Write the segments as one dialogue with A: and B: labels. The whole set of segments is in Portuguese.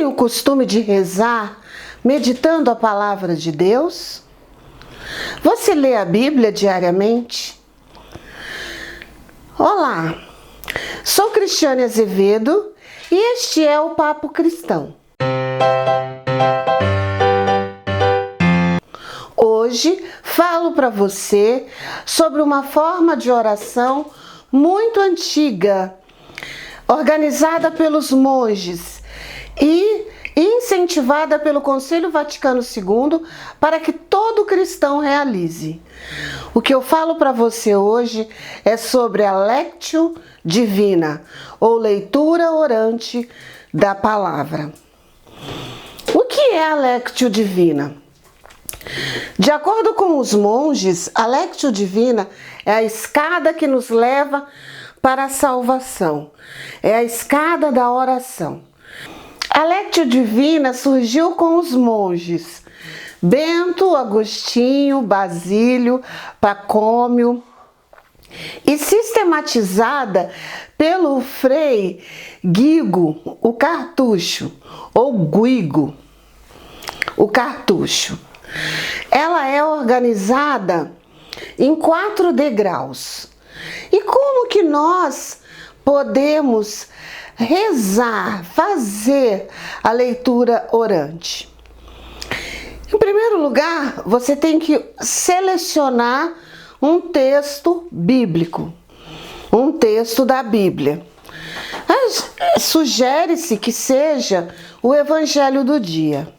A: tem o costume de rezar meditando a palavra de Deus? Você lê a Bíblia diariamente? Olá, sou Cristiane Azevedo e este é o Papo Cristão. Hoje falo para você sobre uma forma de oração muito antiga, organizada pelos monges e incentivada pelo Concílio Vaticano II para que todo cristão realize. O que eu falo para você hoje é sobre a Lectio Divina, ou leitura orante da palavra. O que é a Lectio Divina? De acordo com os monges, a Lectio Divina é a escada que nos leva para a salvação. É a escada da oração. A Lectio Divina surgiu com os monges Bento, Agostinho, Basílio, Pacômio e sistematizada pelo Frei Guigo, o Cartucho, ou Guigo, o Cartucho. Ela é organizada em 4 degraus. E como que nós podemos rezar, fazer a leitura orante? Em primeiro lugar, você tem que selecionar um texto bíblico, um texto da Bíblia. Sugere-se que seja o Evangelho do dia.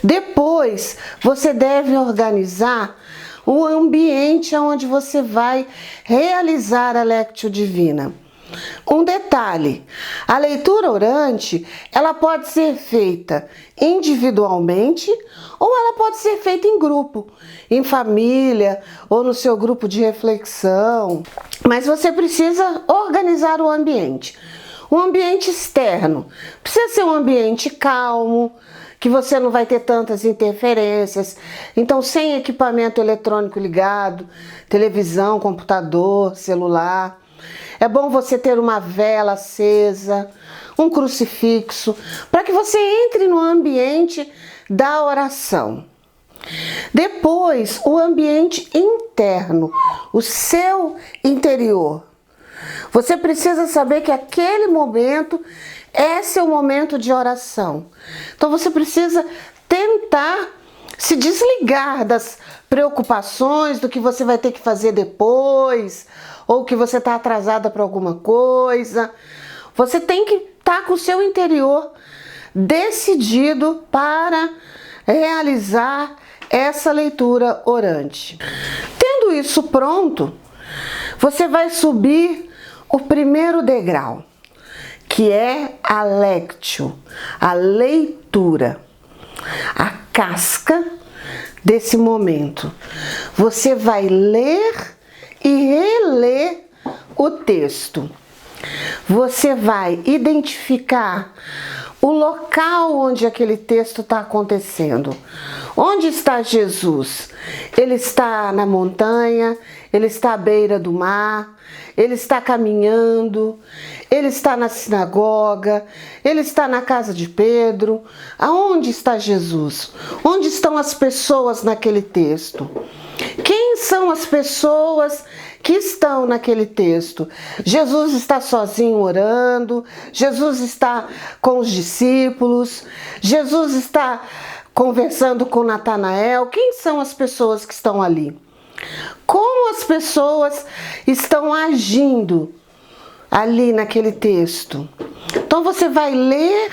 A: Depois, você deve organizar o ambiente onde você vai realizar a Lectio Divina. Um detalhe, a leitura orante, ela pode ser feita individualmente ou ela pode ser feita em grupo, em família ou no seu grupo de reflexão. Mas você precisa organizar o ambiente. Um ambiente externo precisa ser um ambiente calmo, que você não vai ter tantas interferências, então sem equipamento eletrônico ligado, televisão, computador, celular. É bom você ter uma vela acesa, um crucifixo, para que você entre no ambiente da oração. Depois, o ambiente interno, o seu interior. Você precisa saber que aquele momento é seu momento de oração. Então você precisa tentar se desligar das preocupações do que você vai ter que fazer depois, ou que você está atrasada para alguma coisa. Você tem que estar com o seu interior decidido para realizar essa leitura orante. Tendo isso pronto, você vai subir o primeiro degrau, que é a Lectio, a leitura, a casca desse momento. Você vai ler e reler o texto. Você vai identificar o local onde aquele texto está acontecendo. Onde está Jesus? Ele está na montanha, ele está à beira do mar, ele está caminhando, ele está na sinagoga, ele está na casa de Pedro. Aonde está Jesus? Onde estão as pessoas naquele texto? Quem são as pessoas que estão naquele texto? Jesus está sozinho orando, Jesus está com os discípulos, Jesus está conversando com Natanael. Quem são as pessoas que estão ali? Como as pessoas estão agindo ali naquele texto? Então você vai ler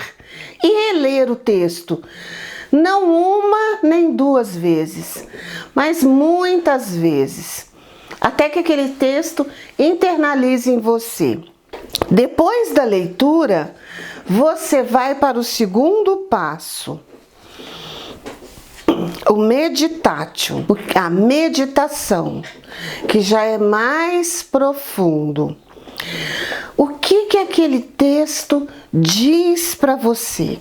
A: e reler o texto. Não uma nem 2 vezes, mas muitas vezes, até que aquele texto internalize em você. Depois da leitura, você vai para o segundo passo, o meditatio, a meditação, que já é mais profundo. O que aquele texto diz para você?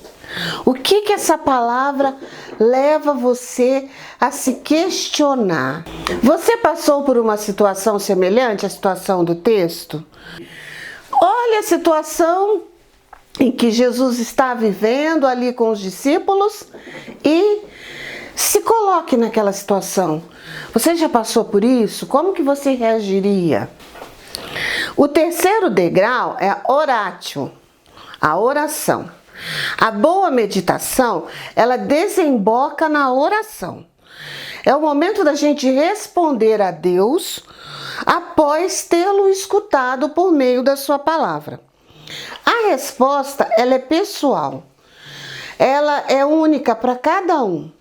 A: O que essa palavra leva você a se questionar? Você passou por uma situação semelhante à situação do texto? Olha a situação em que Jesus está vivendo ali com os discípulos e se coloque naquela situação. Você já passou por isso? Como que você reagiria? O terceiro degrau é a oratio, a oração. A boa meditação, ela desemboca na oração. É o momento da gente responder a Deus após tê-lo escutado por meio da sua palavra. A resposta, ela é pessoal. Ela é única para cada um.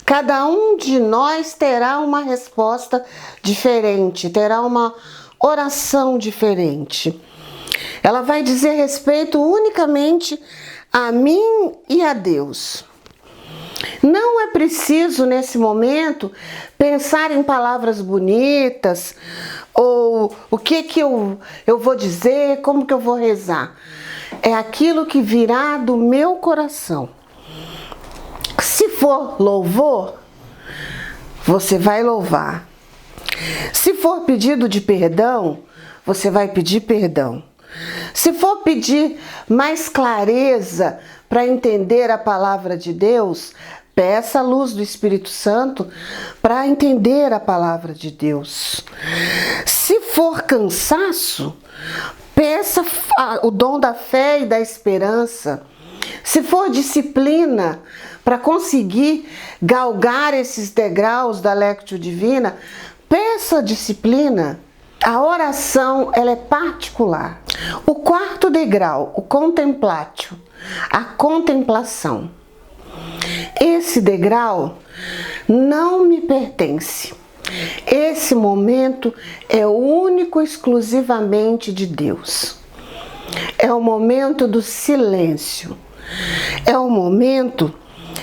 A: Cada um de nós terá uma resposta diferente, terá uma oração diferente. Ela vai dizer respeito unicamente a mim e a Deus. Não é preciso, nesse momento, pensar em palavras bonitas, ou o que eu vou dizer, como que eu vou rezar. É aquilo que virá do meu coração. Se for louvor, você vai louvar. Se for pedido de perdão, você vai pedir perdão. Se for pedir mais clareza para entender a palavra de Deus, peça a luz do Espírito Santo para entender a palavra de Deus. Se for cansaço, peça o dom da fé e da esperança. Se for disciplina, para conseguir galgar esses degraus da Lectio Divina, peça disciplina. A oração, ela é particular. O quarto degrau, o contemplatio, a contemplação. Esse degrau não me pertence. Esse momento é único e exclusivamente de Deus. É o momento do silêncio. É o momento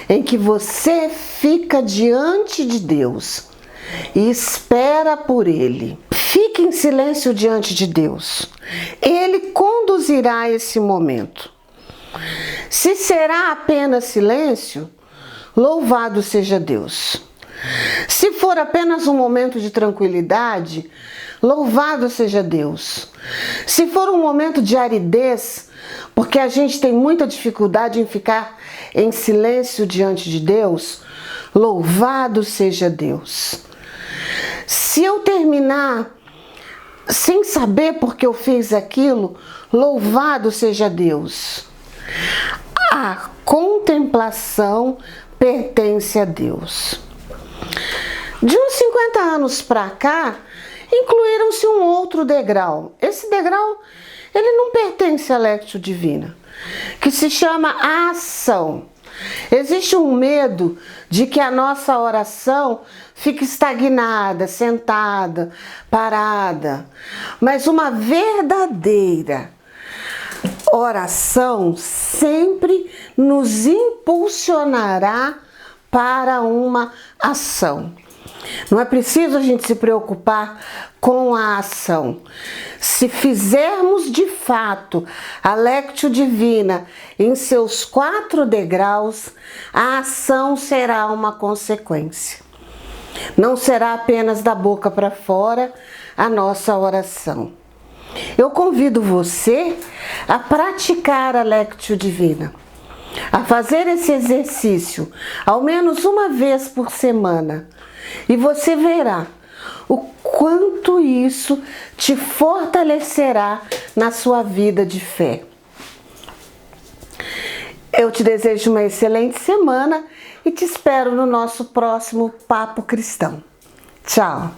A: em que você fica diante de Deus e espera por Ele. Fique em silêncio diante de Deus. Ele conduzirá esse momento. Se será apenas silêncio, louvado seja Deus. Se for apenas um momento de tranquilidade, louvado seja Deus. Se for um momento de aridez, porque a gente tem muita dificuldade em ficar em silêncio diante de Deus, louvado seja Deus. Se eu terminar sem saber por que eu fiz aquilo, louvado seja Deus. A contemplação pertence a Deus. De uns 50 anos para cá, incluíram-se um outro degrau. Esse degrau, ele não pertence à Lectio Divina, que se chama a ação. Existe um medo de que a nossa oração fique estagnada, sentada, parada. Mas uma verdadeira oração sempre nos impulsionará para uma ação. Não é preciso a gente se preocupar com a ação. Se fizermos de fato a Lectio Divina em seus 4 degraus, a ação será uma consequência. Não será apenas da boca para fora a nossa oração. Eu convido você a praticar a Lectio Divina, a fazer esse exercício ao menos uma vez por semana, e você verá o quanto isso te fortalecerá na sua vida de fé. Eu te desejo uma excelente semana e te espero no nosso próximo Papo Cristão. Tchau!